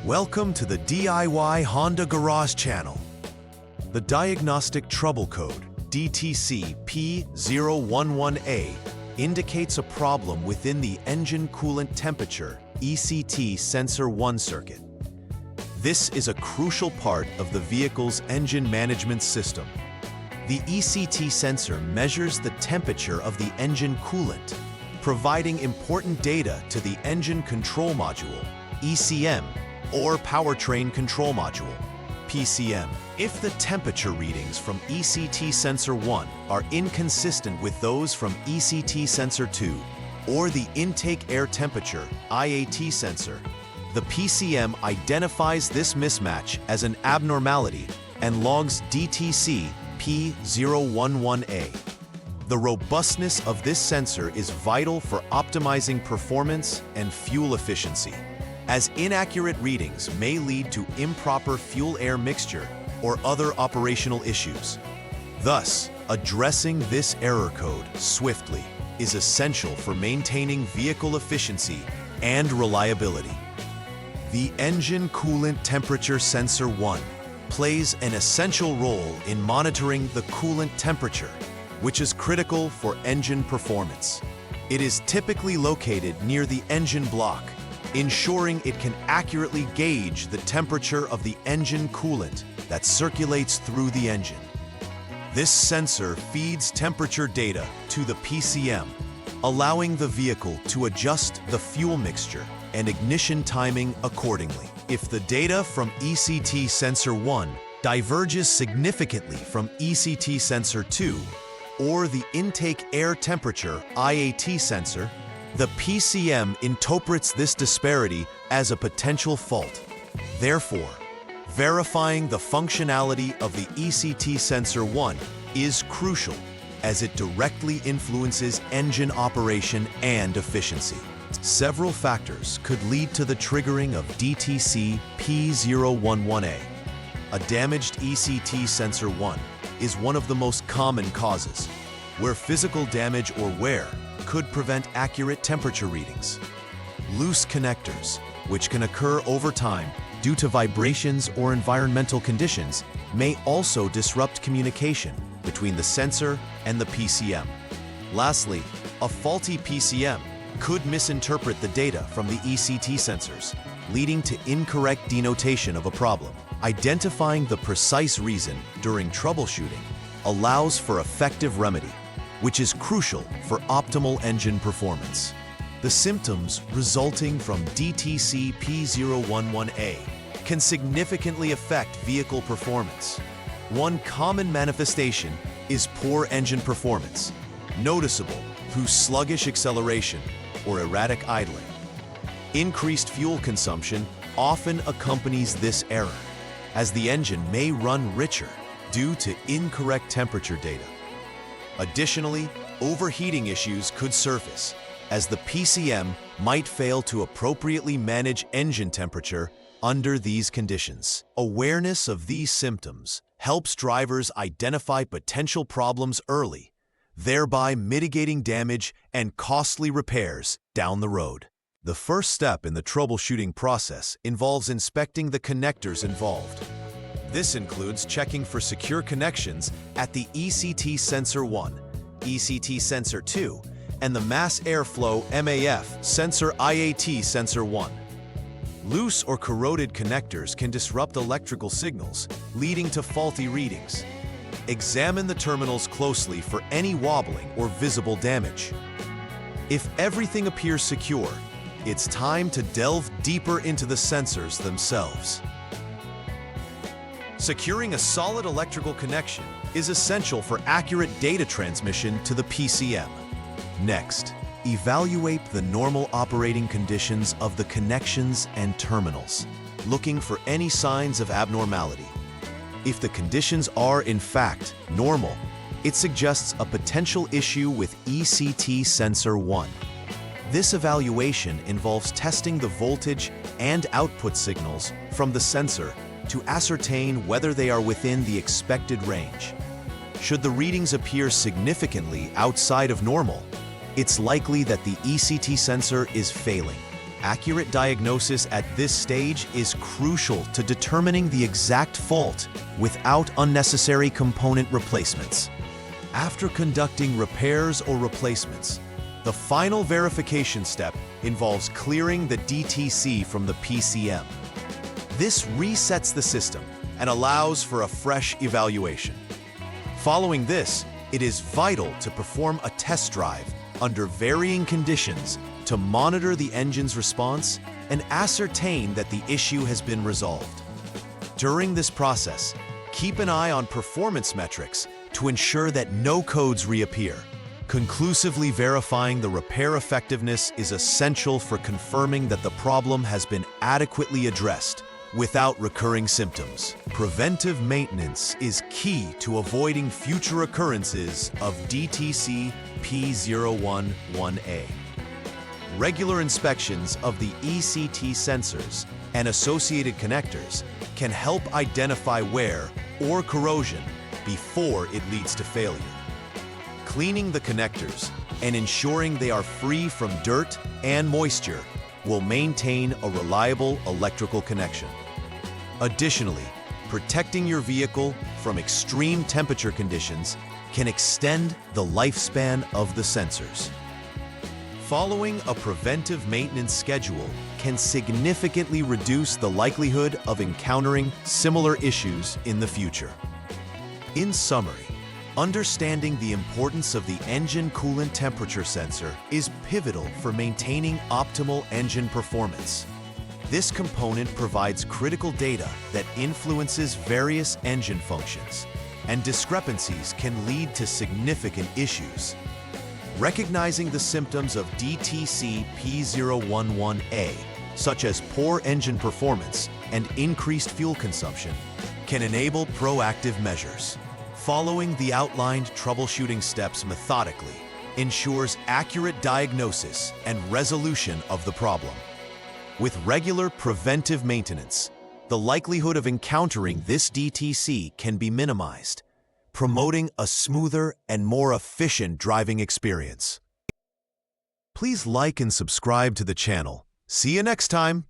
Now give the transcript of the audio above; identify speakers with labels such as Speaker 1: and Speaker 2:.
Speaker 1: Welcome to the DIY Honda Garage channel. The diagnostic trouble code, DTC P011A, indicates a problem within the Engine Coolant Temperature ECT Sensor 1 circuit. This is a crucial part of the vehicle's engine management system. The ECT sensor measures the temperature of the engine coolant, providing important data to the Engine Control Module, ECM, or Powertrain Control Module, PCM. If the temperature readings from ECT Sensor 1 are inconsistent with those from ECT Sensor 2 or the intake air temperature, IAT sensor, the PCM identifies this mismatch as an abnormality and logs DTC P011A. The robustness of this sensor is vital for optimizing performance and fuel efficiency, as inaccurate readings may lead to improper fuel-air mixture or other operational issues. Thus, addressing this error code swiftly is essential for maintaining vehicle efficiency and reliability. The Engine Coolant Temperature Sensor 1 plays an essential role in monitoring the coolant temperature, which is critical for engine performance. It is typically located near the engine block, ensuring it can accurately gauge the temperature of the engine coolant that circulates through the engine. This sensor feeds temperature data to the PCM, allowing the vehicle to adjust the fuel mixture and ignition timing accordingly. If the data from ECT Sensor 1 diverges significantly from ECT Sensor 2 or the intake air temperature IAT sensor, the PCM interprets this disparity as a potential fault. Therefore, verifying the functionality of the ECT Sensor 1 is crucial, as it directly influences engine operation and efficiency. Several factors could lead to the triggering of DTC P011A. A damaged ECT Sensor 1 is one of the most common causes, where physical damage or wear could prevent accurate temperature readings. Loose connectors, which can occur over time due to vibrations or environmental conditions, may also disrupt communication between the sensor and the PCM. Lastly, a faulty PCM could misinterpret the data from the ECT sensors, leading to incorrect denotation of a problem. Identifying the precise reason during troubleshooting allows for effective remedy, which is crucial for optimal engine performance. The symptoms resulting from DTC P011A can significantly affect vehicle performance. One common manifestation is poor engine performance, noticeable through sluggish acceleration or erratic idling. Increased fuel consumption often accompanies this error, as the engine may run richer due to incorrect temperature data. Additionally, overheating issues could surface, as the PCM might fail to appropriately manage engine temperature under these conditions. Awareness of these symptoms helps drivers identify potential problems early, thereby mitigating damage and costly repairs down the road. The first step in the troubleshooting process involves inspecting the connectors involved. This includes checking for secure connections at the ECT Sensor 1, ECT Sensor 2, and the Mass Airflow MAF Sensor IAT Sensor 1. Loose or corroded connectors can disrupt electrical signals, leading to faulty readings. Examine the terminals closely for any wobbling or visible damage. If everything appears secure, it's time to delve deeper into the sensors themselves. Securing a solid electrical connection is essential for accurate data transmission to the PCM. Next, evaluate the normal operating conditions of the connections and terminals, looking for any signs of abnormality. If the conditions are, in fact, normal, it suggests a potential issue with ECT Sensor 1. This evaluation involves testing the voltage and output signals from the sensor to ascertain whether they are within the expected range. Should the readings appear significantly outside of normal, it's likely that the ECT sensor is failing. Accurate diagnosis at this stage is crucial to determining the exact fault without unnecessary component replacements. After conducting repairs or replacements, the final verification step involves clearing the DTC from the PCM. This resets the system and allows for a fresh evaluation. Following this, it is vital to perform a test drive under varying conditions to monitor the engine's response and ascertain that the issue has been resolved. During this process, keep an eye on performance metrics to ensure that no codes reappear. Conclusively verifying the repair effectiveness is essential for confirming that the problem has been adequately addressed without recurring symptoms. Preventive maintenance is key to avoiding future occurrences of DTC P011A. Regular inspections of the ECT sensors and associated connectors can help identify wear or corrosion before it leads to failure. Cleaning the connectors and ensuring they are free from dirt and moisture will maintain a reliable electrical connection. Additionally, protecting your vehicle from extreme temperature conditions can extend the lifespan of the sensors. Following a preventive maintenance schedule can significantly reduce the likelihood of encountering similar issues in the future. In summary, understanding the importance of the engine coolant temperature sensor is pivotal for maintaining optimal engine performance. This component provides critical data that influences various engine functions, and discrepancies can lead to significant issues. Recognizing the symptoms of DTC P011A, such as poor engine performance and increased fuel consumption, can enable proactive measures. Following the outlined troubleshooting steps methodically ensures accurate diagnosis and resolution of the problem. With regular preventive maintenance, the likelihood of encountering this DTC can be minimized, promoting a smoother and more efficient driving experience. Please like and subscribe to the channel. See you next time.